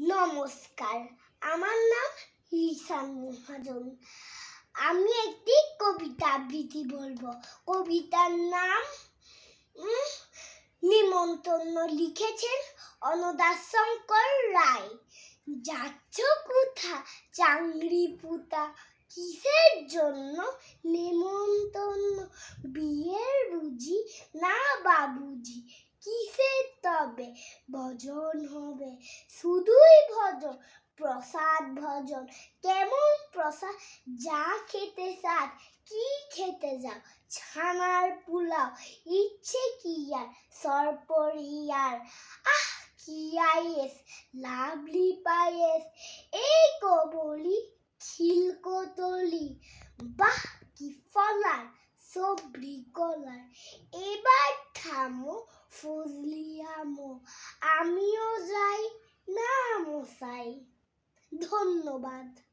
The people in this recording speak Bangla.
নমস্কার, আমার নাম রিসান মহাজন। আমি একটি কবিতা আবৃত্তি বলবো। কবিতার নাম নিমন্ত্রণ। লিখেছেন অন্নদাশঙ্কর রায়। যাচ্ছ কোথা চাংড়ি পুতা, কিসের জন্য নিমন্ত্রণ? বিয়ের বুঝি না বাবুজি, কিসের তবে ভজন হবে? শুধুই ভজন, প্রসাদ ভজন। কেমন প্রসাদ? যা খেতে স্বাদ। কি খেতে যাও? ছানার পোলাও। ইচ্ছে কি আর সরপরিয়ার। আহ কি আইয়েস, লাভলি পায়েস। এই কবলি খিলকতলি। বাহ কি ফলার, সবরি কলার। এবার থামো ফজলি আমো, আমিও যাই না মশাই। ধন্যবাদ।